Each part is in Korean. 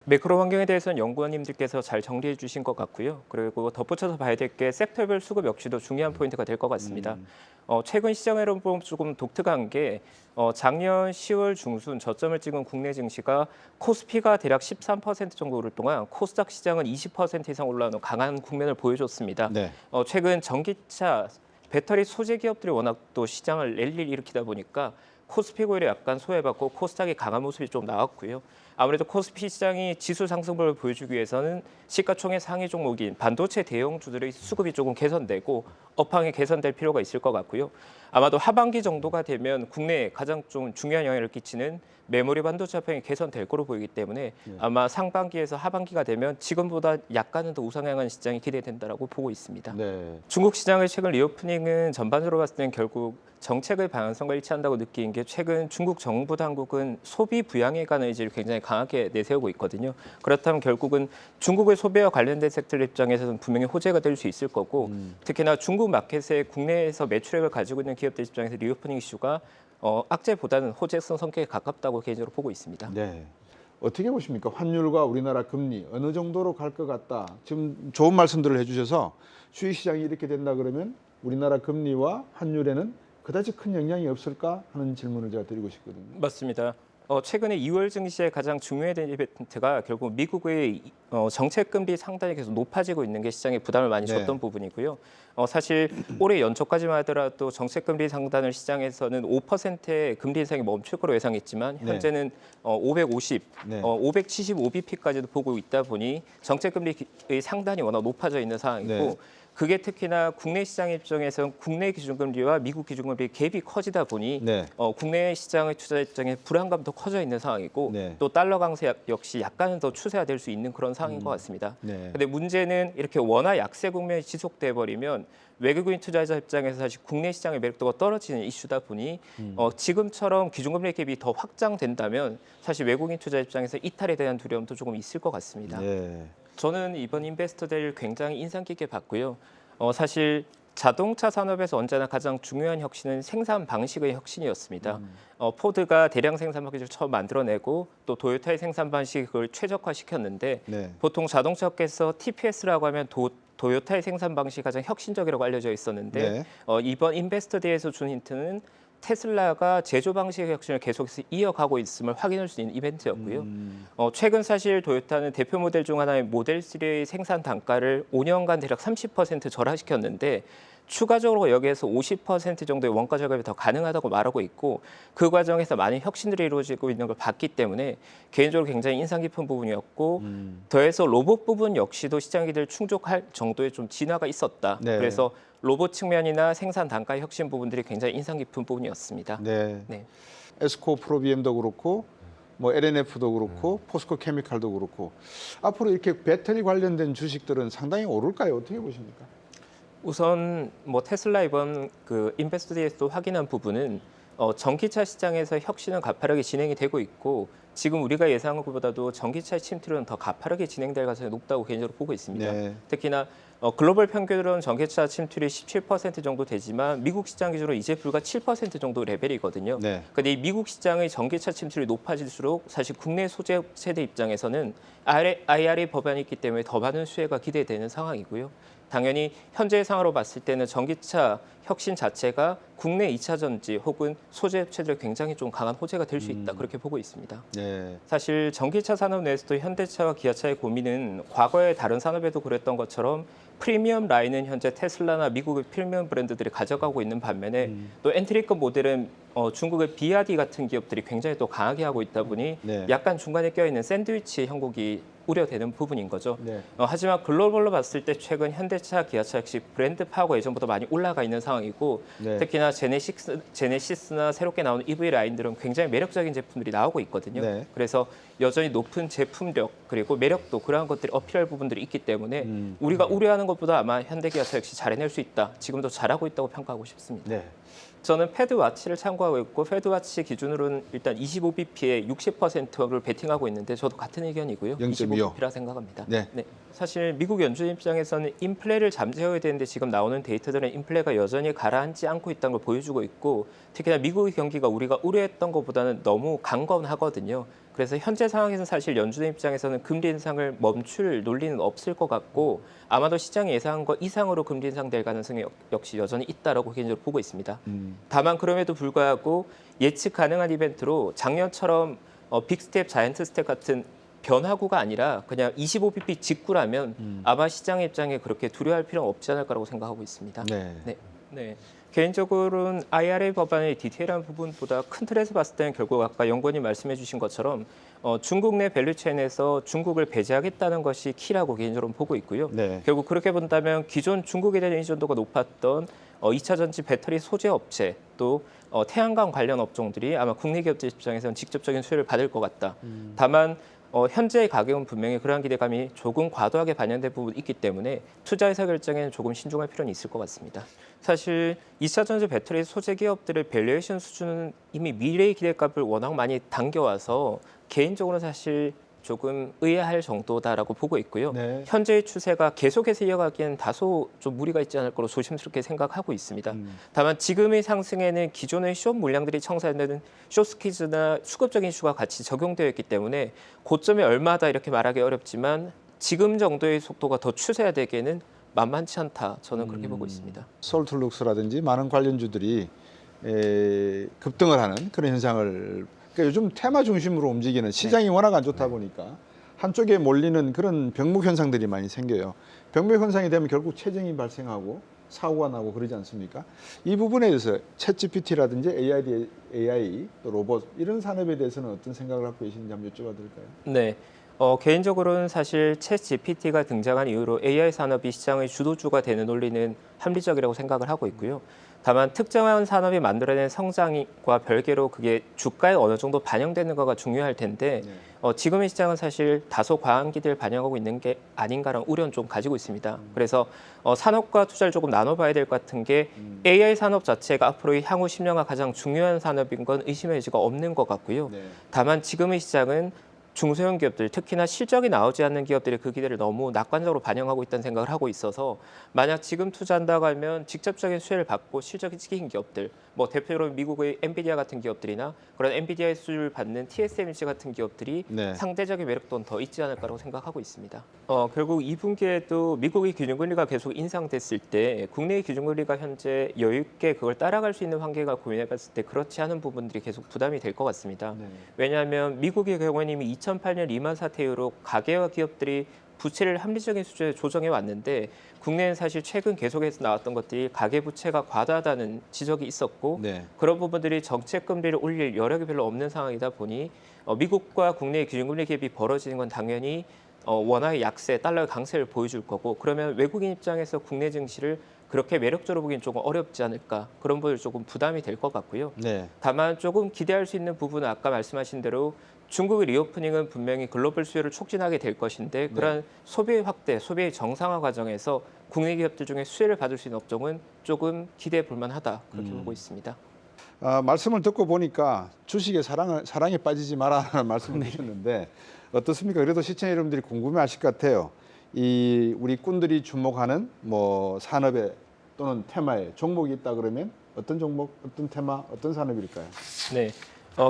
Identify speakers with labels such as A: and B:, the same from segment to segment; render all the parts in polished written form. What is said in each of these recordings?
A: 매크로 환경에 대해서는 연구원님들께서 잘 정리해 주신 것 같고요. 그리고 덧붙여서 봐야 될 게 섹터별 수급 역시도 중요한 포인트가 될 것 같습니다. 최근 시장 흐름 보면 조금 독특한 게 작년 10월 중순 저점을 찍은 국내 증시가 코스피가 대략 13% 정도 오를 동안 코스닥 시장은 20% 이상 올라오는 강한 국면을 보여줬습니다.
B: 네.
A: 최근 전기차, 배터리 소재 기업들이 워낙 또 시장을 랠리를 일으키다 보니까 코스피 오히려 약간 소외받고 코스닥이 강한 모습이 좀 나왔고요. 아무래도 코스피 시장이 지수 상승분을 보여주기 위해서는 시가총액 상위 종목인 반도체 대형주들의 수급이 조금 개선되고 업황이 개선될 필요가 있을 것 같고요. 아마도 하반기 정도가 되면 국내에 가장 좀 중요한 영향을 끼치는 메모리 반도체 업황이 개선될 거로 보이기 때문에 아마 상반기에서 하반기가 되면 지금보다 약간은 더 우상향한 시장이 기대된다라고 보고 있습니다.
B: 네.
A: 중국 시장의 최근 리오프닝은 전반적으로 봤을 때는 결국 정책의 방향성과 일치한다고 느낀 게 최근 중국 정부 당국은 소비 부양에 관한 의지를 굉장히 강하게 내세우고 있거든요. 그렇다면 결국은 중국의 소비와 관련된 섹터 입장에서는 분명히 호재가 될 수 있을 거고 특히나 중국 마켓에 국내에서 매출액을 가지고 있는 기업들 입장에서 리오프닝 이슈가 악재보다는 호재성 성격에 가깝다고 개인적으로 보고 있습니다.
B: 네. 어떻게 보십니까? 환율과 우리나라 금리 어느 정도로 갈 것 같다. 지금 좋은 말씀들을 해주셔서 주식시장이 이렇게 된다 그러면 우리나라 금리와 환율에는 그다지 큰 영향이 없을까 하는 질문을 제가 드리고 싶거든요.
A: 맞습니다. 최근에 2월 증시의 가장 중요한 이벤트가 결국 미국의 정책 금리 상단이 계속 높아지고 있는 게 시장에 부담을 많이 줬던
B: 네.
A: 부분이고요. 사실 올해 연초까지만 하더라도 정책 금리 상단을 시장에서는 5%의 금리 인상이 멈출 거로 예상했지만 현재는 550,
B: 네.
A: 575bp까지도 보고 있다 보니 정책 금리의 상단이 워낙 높아져 있는 상황이고
B: 네.
A: 그게 특히나 국내 시장 입장에서는 국내 기준금리와 미국 기준금리 갭이 커지다 보니
B: 네.
A: 국내 시장의 투자 입장에 불안감도 커져 있는 상황이고
B: 네.
A: 또 달러 강세 역시 약간은 더 추세가 될 수 있는 그런 상황인 것 같습니다.
B: 네.
A: 근데 문제는 이렇게 원화 약세 국면이 지속돼 버리면 외국인 투자자 입장에서 사실 국내 시장의 매력도가 떨어지는 이슈다 보니 지금처럼 기준금리 갭이 더 확장된다면 사실 외국인 투자 입장에서 이탈에 대한 두려움도 조금 있을 것 같습니다.
B: 네.
A: 저는 이번 인베스터 데이를 굉장히 인상 깊게 봤고요. 사실 자동차 산업에서 언제나 가장 중요한 혁신은 생산 방식의 혁신이었습니다. 포드가 대량 생산 방식을 처음 만들어내고 또 도요타의 생산 방식을 최적화시켰는데
B: 네.
A: 보통 자동차 업계에서 TPS라고 하면 도요타의 생산 방식이 가장 혁신적이라고 알려져 있었는데
B: 네.
A: 이번 인베스터 데이에서 준 힌트는 테슬라가 제조 방식의 혁신을 계속해서 이어가고 있음을 확인할 수 있는 이벤트였고요. 최근 사실 도요타는 대표 모델 중 하나의 모델 3의 생산 단가를 5년간 대략 30% 절하시켰는데 추가적으로 여기에서 50% 정도의 원가 절감이 더 가능하다고 말하고 있고 그 과정에서 많은 혁신들이 이루어지고 있는 걸 봤기 때문에 개인적으로 굉장히 인상 깊은 부분이었고 더해서 로봇 부분 역시도 시장 기대를 충족할 정도의 좀 진화가 있었다.
B: 네.
A: 그래서 로봇 측면이나 생산 단가 혁신 부분들이 굉장히 인상 깊은 부분이었습니다.
B: 네.
A: 네.
B: 에스코 프로비엠도 그렇고 뭐 LNF도 그렇고 포스코 케미칼도 그렇고 앞으로 이렇게 배터리 관련된 주식들은 상당히 오를까요? 어떻게 보십니까?
A: 우선 뭐 테슬라 이번 그 인베스터 데이에서 확인한 부분은 전기차 시장에서 혁신은 가파르게 진행이 되고 있고 지금 우리가 예상한 것보다도 전기차 침투는 더 가파르게 진행될 가능성이 높다고 개인적으로 보고 있습니다.
B: 네.
A: 특히나 글로벌 평균으로는 전기차 침투율이 17% 정도 되지만 미국 시장 기준으로 이제 불과 7% 정도 레벨이거든요.
B: 네.
A: 근데 이 미국 시장의 전기차 침투율이 높아질수록 사실 국내 소재 세대 입장에서는 IRA 법안이 있기 때문에 더 많은 수혜가 기대되는 상황이고요. 당연히 현재의 상황으로 봤을 때는 전기차 혁신 자체가 국내 2차 전지 혹은 소재 업체들에 굉장히 좀 강한 호재가 될 수 있다 그렇게 보고 있습니다.
B: 네.
A: 사실 전기차 산업 내에서도 현대차와 기아차의 고민은 과거의 다른 산업에도 그랬던 것처럼 프리미엄 라인은 현재 테슬라나 미국의 프리미엄 브랜드들이 가져가고 있는 반면에 또 엔트리급 모델은 중국의 비아디 같은 기업들이 굉장히 또 강하게 하고 있다 보니
B: 네.
A: 약간 중간에 껴있는 샌드위치 형국이 우려되는 부분인 거죠.
B: 네.
A: 하지만 글로벌로 봤을 때 최근 현대차, 기아차 역시 브랜드 파워가 예전보다 많이 올라가 있는 상황이고
B: 네.
A: 특히나 제네시스나 새롭게 나오는 EV 라인들은 굉장히 매력적인 제품들이 나오고 있거든요.
B: 네.
A: 그래서 여전히 높은 제품력 그리고 매력도 그러한 것들이 어필할 부분들이 있기 때문에 우리가 우려하는 것보다 아마 현대기아차 역시 잘해낼 수 있다. 지금도 잘하고 있다고 평가하고 싶습니다.
B: 네.
A: 저는 패드와치를 참고하고 있고 패드와치 기준으로는 일단 25bp에 60%를 베팅하고 있는데 저도 같은 의견이고요.
B: 0.25.
A: 25bp라 생각합니다.
B: 네.
A: 사실 미국 연준 입장에서는 인플레를 잠재워야 되는데 지금 나오는 데이터들은 인플레가 여전히 가라앉지 않고 있다는 걸 보여주고 있고 특히나 미국의 경기가 우리가 우려했던 것보다는 너무 강건하거든요. 그래서 현재 상황에서는 사실 연준의 입장에서는 금리 인상을 멈출 논리는 없을 것 같고 아마도 시장이 예상한 것 이상으로 금리 인상될 가능성이 역시 여전히 있다라고 개인적으로 보고 있습니다. 다만 그럼에도 불구하고 예측 가능한 이벤트로 작년처럼 빅스텝, 자이언트 스텝 같은 변화구가 아니라 그냥 25bp 직구라면 아마 시장의 입장에 그렇게 두려워할 필요는 없지 않을까라고 생각하고 있습니다.
B: 네.
A: 네. 개인적으로는 IRA 법안의 디테일한 부분보다 큰 틀에서 봤을 때는 결국 아까 연구원님 말씀해 주신 것처럼 중국 내 밸류체인에서 중국을 배제하겠다는 것이 키라고 개인적으로 보고 있고요.
B: 네.
A: 결국 그렇게 본다면 기존 중국에 대한 의존도가 높았던 2차 전지 배터리 소재 업체 또 태양광 관련 업종들이 아마 국내 기업들 입장에서는 직접적인 수혜를 받을 것 같다. 다만 현재의 가격은 분명히 그러한 기대감이 조금 과도하게 반영된 부분이 있기 때문에 투자 의사 결정에는 조금 신중할 필요는 있을 것 같습니다. 사실 2차 전지 배터리 소재 기업들의 밸류에이션 수준은 이미 미래의 기대값을 워낙 많이 당겨와서 개인적으로 사실 조금 의아할 정도다라고 보고 있고요.
B: 네.
A: 현재의 추세가 계속해서 이어가기엔 다소 좀 무리가 있지 않을 거로 조심스럽게 생각하고 있습니다. 다만 지금의 상승에는 기존의 숏 물량들이 청산되는 숏스퀴즈나 수급적인 이슈가 같이 적용되어 있기 때문에 고점이 얼마다 이렇게 말하기 어렵지만 지금 정도의 속도가 더 추세화되기에는 만만치 않다. 저는 그렇게 보고 있습니다.
B: 서울툴룩스라든지 많은 관련주들이 급등을 하는 그런 현상을 그러니까 요즘 테마 중심으로 움직이는 시장이 워낙 안 좋다 보니까 한쪽에 몰리는 그런 병목 현상들이 많이 생겨요. 병목 현상이 되면 결국 체증이 발생하고 사고가 나고 그러지 않습니까? 이 부분에 대해서 챗GPT라든지 AI, 또 로봇 이런 산업에 대해서는 어떤 생각을 갖고 계시는지 한번 여쭤봐도 될까요?
A: 네. 개인적으로는 사실 챗 GPT가 등장한 이후로 AI 산업이 시장의 주도주가 되는 논리는 합리적이라고 생각을 하고 있고요. 다만 특정한 산업이 만들어낸 성장과 별개로 그게 주가에 어느 정도 반영되는 거가 중요할 텐데 지금의 시장은 사실 다소 과한 기대를 반영하고 있는 게 아닌가라는 우려는 좀 가지고 있습니다. 그래서 산업과 투자를 조금 나눠봐야 될 것 같은 게 AI 산업 자체가 앞으로 향후 10년간 가장 중요한 산업인 건 의심의 여지가 없는 것 같고요.
B: 네.
A: 다만 지금의 시장은 중소형 기업들, 특히나 실적이 나오지 않는 기업들이 그 기대를 너무 낙관적으로 반영하고 있다는 생각을 하고 있어서 만약 지금 투자한다고 하면 직접적인 수혜를 받고 실적이 찍힌 기업들, 뭐 대표적으로 미국의 엔비디아 같은 기업들이나 그런 엔비디아의 수주를 받는 TSMC 같은 기업들이
B: 네.
A: 상대적인 매력도는 더 있지 않을까라고 생각하고 있습니다. 결국 2분기에도 미국의 기준금리가 계속 인상됐을 때 국내의 기준금리가 현재 여유 있게 그걸 따라갈 수 있는 환경을 고민해봤을 때 그렇지 않은 부분들이 계속 부담이 될 것 같습니다.
B: 네.
A: 왜냐하면 미국의 경우에는 이미 2008년 리만 사태 이후로 가계와 기업들이 부채를 합리적인 수준에 조정해 왔는데 국내는 사실 최근 계속해서 나왔던 것들이 가계 부채가 과다하다는 지적이 있었고
B: 네.
A: 그런 부분들이 정책 금리를 올릴 여력이 별로 없는 상황이다 보니 미국과 국내의 기준금리 갭이 벌어지는 건 당연히 원화의 약세, 달러의 강세를 보여줄 거고 그러면 외국인 입장에서 국내 증시를 그렇게 매력적으로 보기엔 조금 어렵지 않을까 그런 부분이 조금 부담이 될 것 같고요.
B: 네.
A: 다만 조금 기대할 수 있는 부분은 아까 말씀하신 대로 중국의 리오프닝은 분명히 글로벌 수요를 촉진하게 될 것인데 그런 소비의 확대, 소비의 정상화 과정에서 국내 기업들 중에 수혜를 받을 수 있는 업종은 조금 기대해 볼 만하다 그렇게 보고 있습니다.
B: 말씀을 듣고 보니까 주식의 사랑에 빠지지 마라라는 말씀을 주셨는데 어떻습니까? 그래도 시청자 여러분들이 궁금해하실 것 같아요. 이 우리 꾼들이 주목하는 뭐 산업에 또는 테마에 종목이 있다 그러면 어떤 종목, 어떤 테마, 어떤 산업일까요?
A: 네.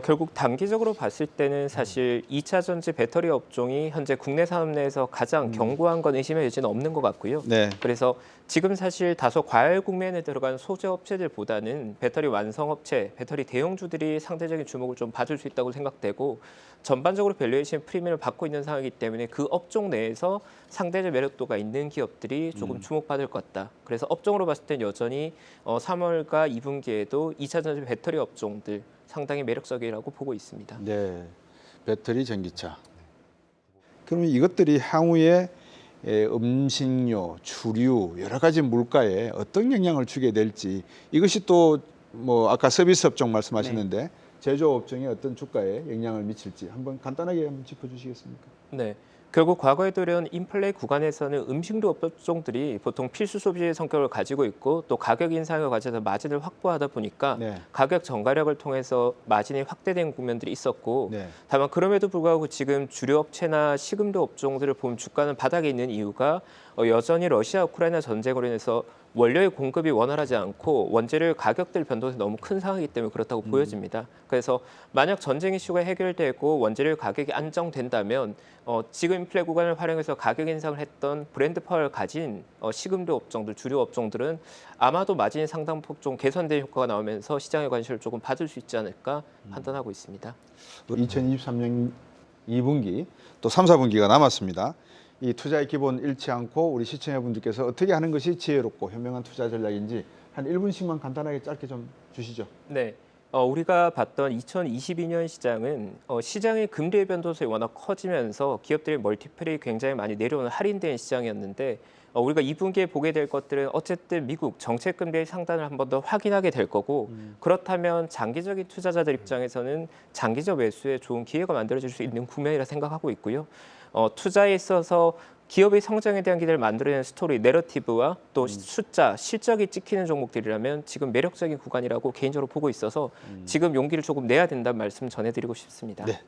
A: 결국 단기적으로 봤을 때는 사실 2차 전지 배터리 업종이 현재 국내 산업 내에서 가장 견고한 건 의심의 여지는 없는 것 같고요.
B: 네.
A: 그래서 지금 사실 다소 과열 국면에 들어간 소재 업체들보다는 배터리 완성 업체, 배터리 대형주들이 상대적인 주목을 좀 받을 수 있다고 생각되고 전반적으로 밸류에이션 프리미엄을 받고 있는 상황이기 때문에 그 업종 내에서 상대적 매력도가 있는 기업들이 조금 주목받을 것 같다. 그래서 업종으로 봤을 땐 여전히 3월과 2분기에도 2차 전지 배터리 업종들 상당히 매력적이라고 보고 있습니다.
B: 네. 배터리, 전기차. 그러면 이것들이 향후에 음식료, 주류, 여러 가지 물가에 어떤 영향을 주게 될지 이것이 또 뭐 아까 서비스 업종 말씀하셨는데 제조업 업종에 어떤 주가에 영향을 미칠지 한번 간단하게 한번 짚어주시겠습니까?
A: 네. 결국 과거에도 이런 인플레 구간에서는 음식료 업종들이 보통 필수 소비의 성격을 가지고 있고 또 가격 인상을 가져서 마진을 확보하다 보니까
B: 네.
A: 가격 전가력을 통해서 마진이 확대된 국면들이 있었고
B: 네.
A: 다만 그럼에도 불구하고 지금 주류 업체나 식음료 업종들을 보면 주가는 바닥에 있는 이유가 여전히 러시아 우크라이나 전쟁으로 인해서 원료의 공급이 원활하지 않고 원재료 가격들 변동이 너무 큰 상황이기 때문에 그렇다고 보여집니다. 그래서 만약 전쟁 이슈가 해결되고 원재료 가격이 안정된다면 지금 인플레 구간을 활용해서 가격 인상을 했던 브랜드 파워를 가진 식음료 업종들, 주류 업종들은 아마도 마진이 상당폭 좀 개선된 효과가 나오면서 시장의 관심을 조금 받을 수 있지 않을까 판단하고 있습니다.
B: 2023년 2분기 또 3, 4분기가 남았습니다. 이 투자의 기본 잃지 않고 우리 시청자분들께서 어떻게 하는 것이 지혜롭고 현명한 투자 전략인지 한 1분씩만 간단하게 짧게 좀 주시죠.
A: 네. 우리가 봤던 2022년 시장은 시장의 금리의 변동성이 워낙 커지면서 기업들의 멀티플이 굉장히 많이 내려오는 할인된 시장이었는데 우리가 2분기에 보게 될 것들은 어쨌든 미국 정책 금리의 상단을 한 번 더 확인하게 될 거고 그렇다면 장기적인 투자자들 입장에서는 장기적 매수에 좋은 기회가 만들어질 수 있는 국면이라 생각하고 있고요. 투자에 있어서 기업의 성장에 대한 기대를 만들어내는 스토리, 내러티브와 또 숫자, 실적이 찍히는 종목들이라면 지금 매력적인 구간이라고 개인적으로 보고 있어서 지금 용기를 조금 내야 된다는 말씀 전해드리고 싶습니다.
B: 네.